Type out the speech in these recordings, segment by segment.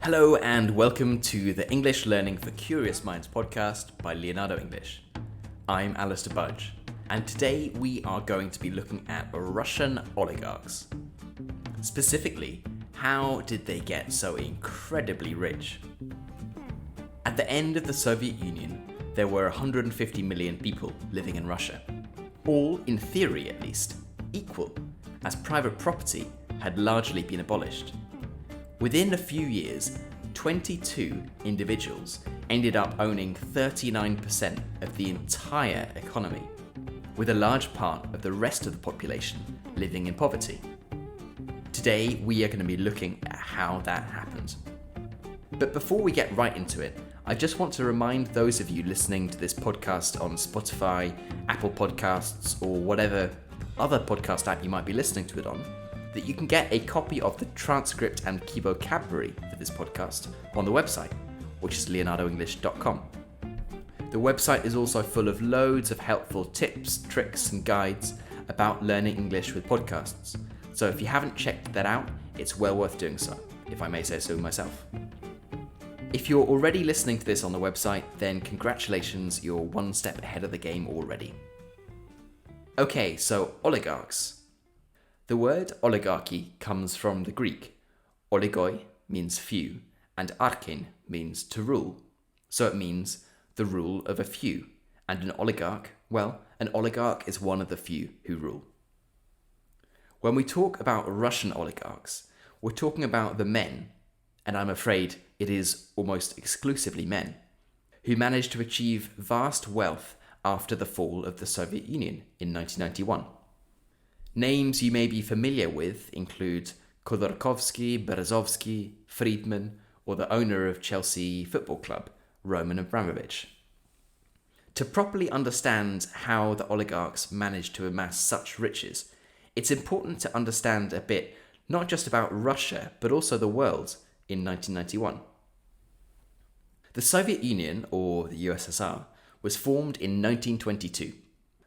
Hello and welcome to the English Learning for Curious Minds podcast by Leonardo English. I'm Alistair Budge, and today we are going to be looking at Russian oligarchs. Specifically, how did they get so incredibly rich? At the end of the Soviet Union, there were 150 million people living in Russia, all, in theory at least, equal, as private property had largely been abolished. Within a few years, 22 individuals ended up owning 39% of the entire economy, with a large part of the rest of the population living in poverty. Today, we are going to be looking at how that happened. But before we get right into it, I just want to remind those of you listening to this podcast on Spotify, Apple Podcasts, or whatever other podcast app you might be listening to it on, that you can get a copy of the transcript and key vocabulary for this podcast on the website, which is leonardoenglish.com. The website is also full of loads of helpful tips, tricks, and guides about learning English with podcasts. So if you haven't checked that out, it's well worth doing so, if I may say so myself. If you're already listening to this on the website, then congratulations, you're one step ahead of the game already. Okay, so oligarchs. The word oligarchy comes from the Greek. Oligoi means few, and archein means to rule. So it means the rule of a few. And an oligarch, well, an oligarch is one of the few who rule. When we talk about Russian oligarchs, we're talking about the men, and I'm afraid it is almost exclusively men, who managed to achieve vast wealth after the fall of the Soviet Union in 1991. Names you may be familiar with include Khodorkovsky, Berezovsky, Friedman, or the owner of Chelsea Football Club, Roman Abramovich. To properly understand how the oligarchs managed to amass such riches, it's important to understand a bit not just about Russia, but also the world in 1991. The Soviet Union, or the USSR, was formed in 1922.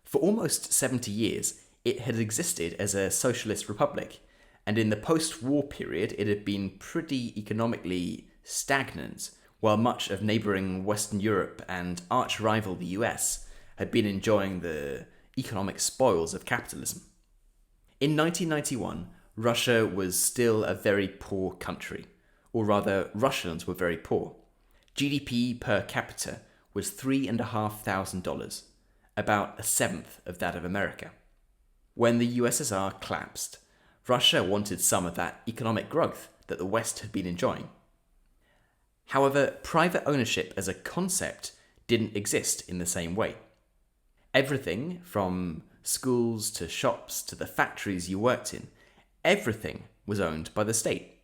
For almost 70 years, it had existed as a socialist republic, and in the post-war period it had been pretty economically stagnant, while much of neighbouring Western Europe and arch-rival the US had been enjoying the economic spoils of capitalism. In 1991, Russia was still a very poor country, or rather Russians were very poor. GDP per capita was $3,500, about a seventh of that of America. When the USSR collapsed, Russia wanted some of that economic growth that the West had been enjoying. However, private ownership as a concept didn't exist in the same way. Everything from schools to shops to the factories you worked in, everything was owned by the state.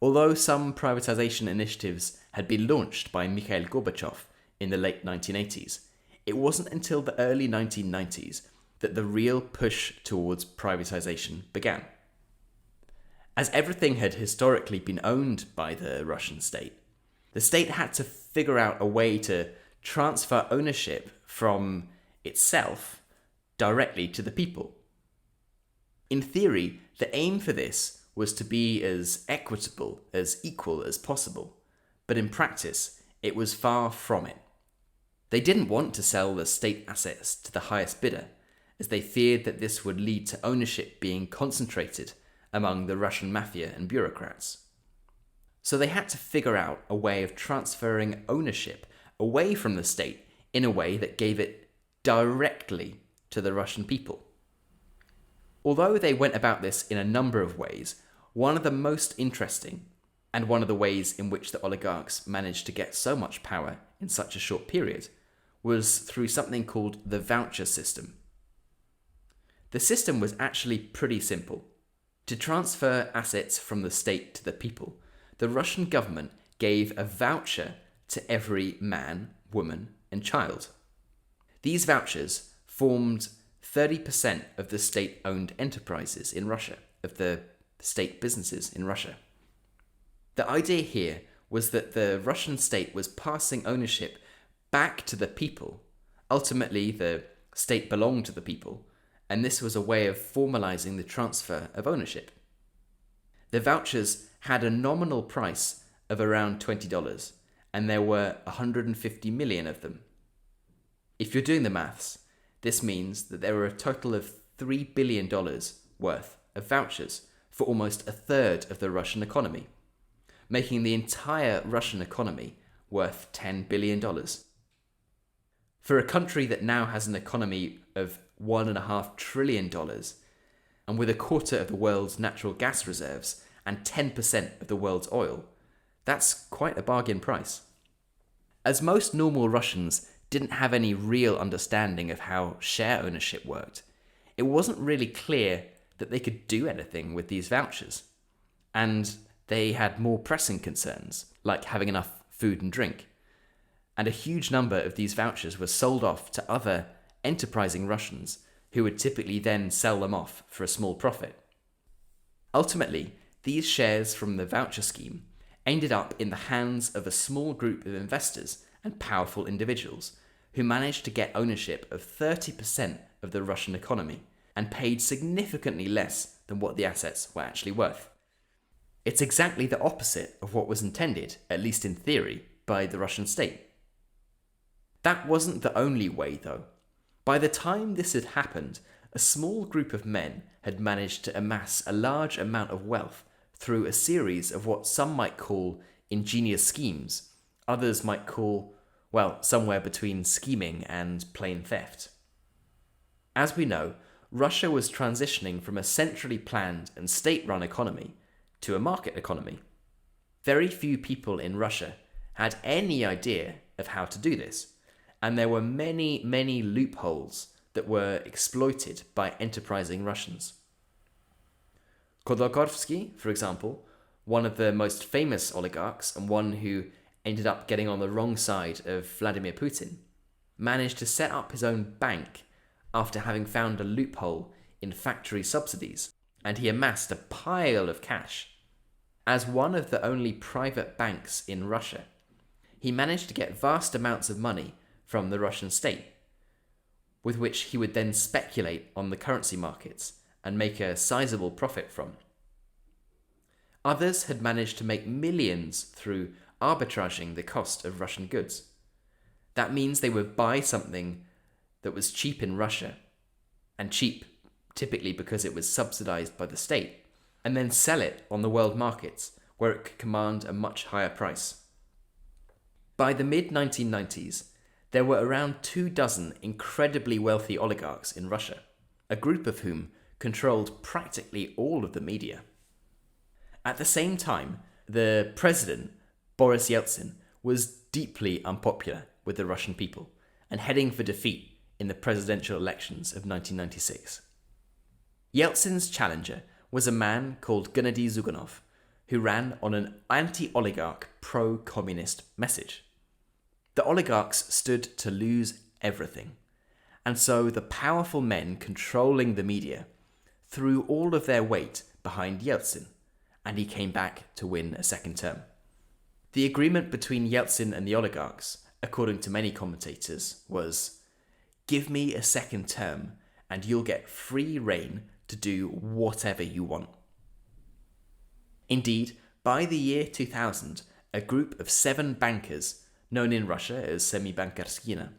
Although some privatization initiatives had been launched by Mikhail Gorbachev in the late 1980s, it wasn't until the early 1990s that the real push towards privatization began. As everything had historically been owned by the Russian state, the state had to figure out a way to transfer ownership from itself directly to the people. In theory, the aim for this was to be as equitable, as equal as possible, but in practice, it was far from it. They didn't want to sell the state assets to the highest bidder, as they feared that this would lead to ownership being concentrated among the Russian mafia and bureaucrats. So they had to figure out a way of transferring ownership away from the state in a way that gave it directly to the Russian people. Although they went about this in a number of ways, one of the most interesting, and one of the ways in which the oligarchs managed to get so much power in such a short period, was through something called the voucher system. The system was actually pretty simple. To transfer assets from the state to the people, the Russian government gave a voucher to every man, woman, and child. These vouchers formed 30% of the state-owned enterprises in Russia, of the state businesses in Russia. The idea here was that the Russian state was passing ownership back to the people. Ultimately, the state belonged to the people, and this was a way of formalizing the transfer of ownership. The vouchers had a nominal price of around $20, and there were 150 million of them. If you're doing the maths, this means that there were a total of $3 billion worth of vouchers for almost a third of the Russian economy, making the entire Russian economy worth $10 billion. For a country that now has an economy of $1.5 trillion, and with a quarter of the world's natural gas reserves and 10% of the world's oil, that's quite a bargain price. As most normal Russians didn't have any real understanding of how share ownership worked, it wasn't really clear that they could do anything with these vouchers. And they had more pressing concerns, like having enough food and drink. And a huge number of these vouchers were sold off to other enterprising Russians who would typically then sell them off for a small profit. Ultimately, these shares from the voucher scheme ended up in the hands of a small group of investors and powerful individuals who managed to get ownership of 30% of the Russian economy and paid significantly less than what the assets were actually worth. It's exactly the opposite of what was intended, at least in theory, by the Russian state. That wasn't the only way, though. By the time this had happened, a small group of men had managed to amass a large amount of wealth through a series of what some might call ingenious schemes, others might call, well, somewhere between scheming and plain theft. As we know, Russia was transitioning from a centrally planned and state-run economy to a market economy. Very few people in Russia had any idea of how to do this, and there were many, many loopholes that were exploited by enterprising Russians. Khodorkovsky, for example, one of the most famous oligarchs and one who ended up getting on the wrong side of Vladimir Putin, managed to set up his own bank after having found a loophole in factory subsidies, and he amassed a pile of cash. As one of the only private banks in Russia, he managed to get vast amounts of money from the Russian state, with which he would then speculate on the currency markets and make a sizable profit from. Others had managed to make millions through arbitraging the cost of Russian goods. That means they would buy something that was cheap in Russia, and cheap typically because it was subsidized by the state, and then sell it on the world markets where it could command a much higher price. By the mid-1990s, there were around 24 incredibly wealthy oligarchs in Russia, a group of whom controlled practically all of the media. At the same time, the president, Boris Yeltsin, was deeply unpopular with the Russian people and heading for defeat in the presidential elections of 1996. Yeltsin's challenger was a man called Gennady Zyuganov, who ran on an anti-oligarch, pro-communist message. The oligarchs stood to lose everything, and so the powerful men controlling the media threw all of their weight behind Yeltsin, and he came back to win a second term. The agreement between Yeltsin and the oligarchs, according to many commentators, was, "Give me a second term and you'll get free rein to do whatever you want." Indeed, by the year 2000, a group of 7 bankers, known in Russia as semi-bankarskina,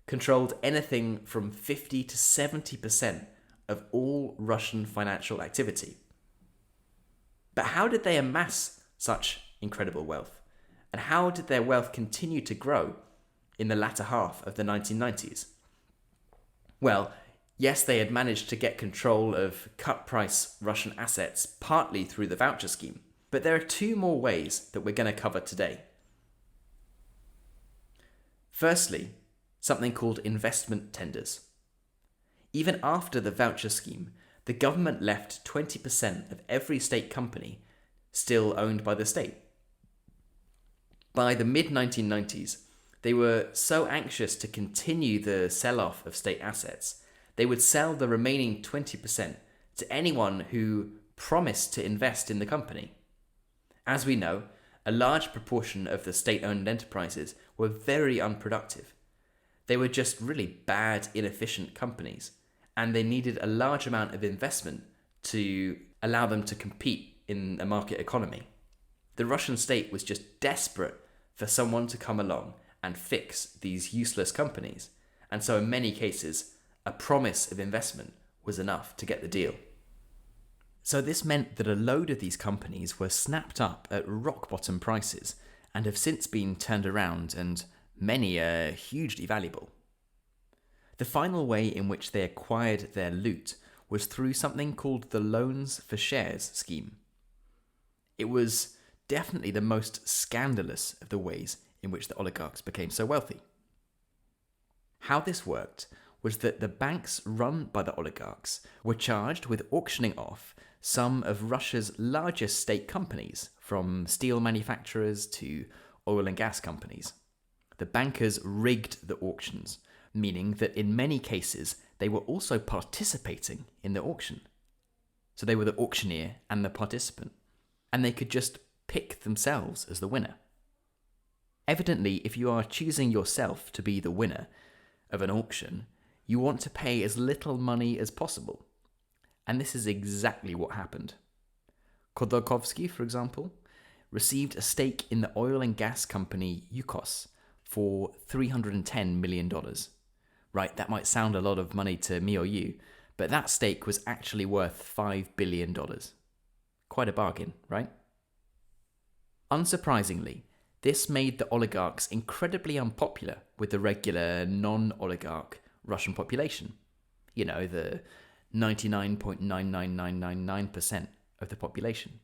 controlled anything from 50 to 70% of all Russian financial activity. But how did they amass such incredible wealth? And how did their wealth continue to grow in the latter half of the 1990s? Well, yes, they had managed to get control of cut-price Russian assets partly through the voucher scheme, but there are 2 more ways that we're going to cover today. Firstly, something called investment tenders. Even after the voucher scheme, the government left 20% of every state company still owned by the state. By the mid-1990s, they were so anxious to continue the sell-off of state assets, they would sell the remaining 20% to anyone who promised to invest in the company. As we know, a large proportion of the state-owned enterprises were very unproductive. They were just really bad, inefficient companies, and they needed a large amount of investment to allow them to compete in a market economy. The Russian state was just desperate for someone to come along and fix these useless companies, and so in many cases, a promise of investment was enough to get the deal. So this meant that a load of these companies were snapped up at rock-bottom prices and have since been turned around, and many are hugely valuable. The final way in which they acquired their loot was through something called the Loans for Shares scheme. It was definitely the most scandalous of the ways in which the oligarchs became so wealthy. How this worked was that the banks run by the oligarchs were charged with auctioning off some of Russia's largest state companies, from steel manufacturers to oil and gas companies. The bankers rigged the auctions, meaning that in many cases they were also participating in the auction. So they were the auctioneer and the participant, and they could just pick themselves as the winner. Evidently, if you are choosing yourself to be the winner of an auction, you want to pay as little money as possible. And this is exactly what happened. Khodorkovsky, for example, received a stake in the oil and gas company Yukos for $310 million. Right, that might sound a lot of money to me or you, but that stake was actually worth $5 billion. Quite a bargain, right? Unsurprisingly, this made the oligarchs incredibly unpopular with the regular non-oligarch Russian population. You know, the 99.99999% of the population.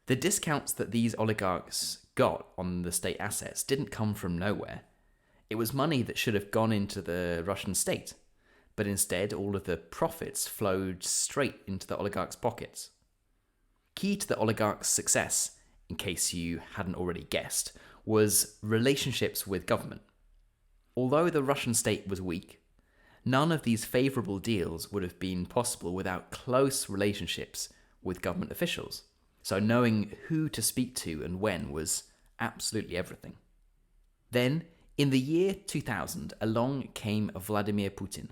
The discounts that these oligarchs got on the state assets didn't come from nowhere. It was money that should have gone into the Russian state, but instead all of the profits flowed straight into the oligarchs' pockets. Key to the oligarchs' success, in case you hadn't already guessed, was relationships with government. Although the Russian state was weak, none of these favourable deals would have been possible without close relationships with government officials. So knowing who to speak to and when was absolutely everything. Then, in the year 2000, along came Vladimir Putin.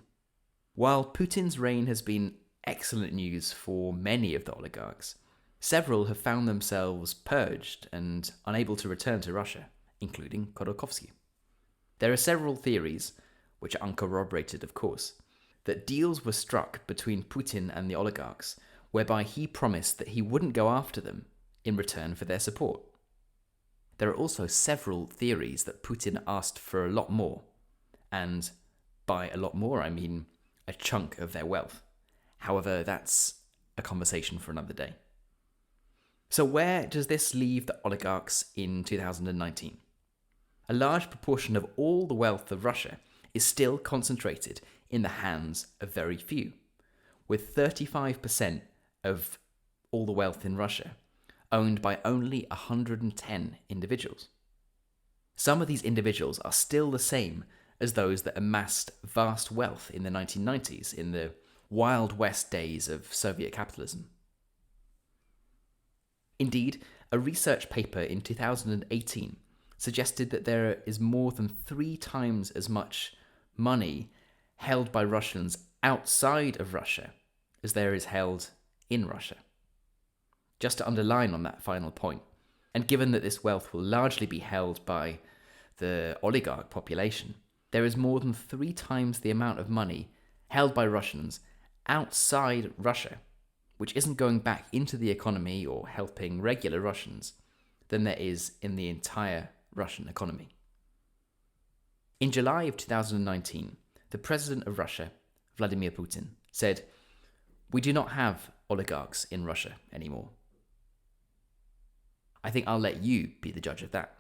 While Putin's reign has been excellent news for many of the oligarchs, several have found themselves purged and unable to return to Russia, including Khodorkovsky. There are several theories, which are uncorroborated of course, that deals were struck between Putin and the oligarchs whereby he promised that he wouldn't go after them in return for their support. There are also several theories that Putin asked for a lot more, and by a lot more I mean a chunk of their wealth. However, that's a conversation for another day. So where does this leave the oligarchs in 2019? A large proportion of all the wealth of Russia is still concentrated in the hands of very few, with 35% of all the wealth in Russia owned by only 110 individuals. Some of these individuals are still the same as those that amassed vast wealth in the 1990s, in the Wild West days of Soviet capitalism. Indeed, a research paper in 2018 suggested that there is more than 3 times as much money held by Russians outside of Russia as there is held in Russia. Just to underline on that final point, and given that this wealth will largely be held by the oligarch population, there is more than 3 times the amount of money held by Russians outside Russia, which isn't going back into the economy or helping regular Russians, than there is in the entire Russian economy. In July of 2019, the president of Russia, Vladimir Putin, said, "We do not have oligarchs in Russia anymore." I think I'll let you be the judge of that.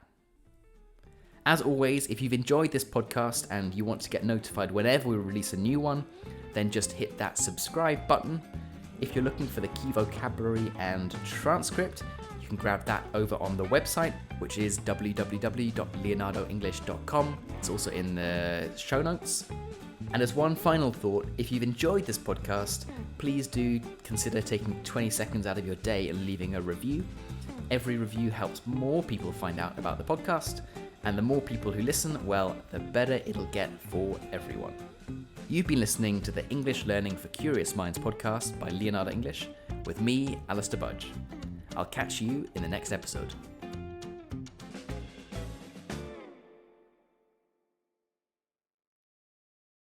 As always, if you've enjoyed this podcast and you want to get notified whenever we release a new one, then just hit that subscribe button. If you're looking for the key vocabulary and transcript, you can grab that over on the website, which is www.leonardoenglish.com. It's also in the show notes. And as one final thought, if you've enjoyed this podcast, please do consider taking 20 seconds out of your day and leaving a review. Every review helps more people find out about the podcast, and the more people who listen, well, the better it'll get for everyone. You've been listening to the English Learning for Curious Minds podcast by Leonardo English with me, Alistair Budge. I'll catch you in the next episode.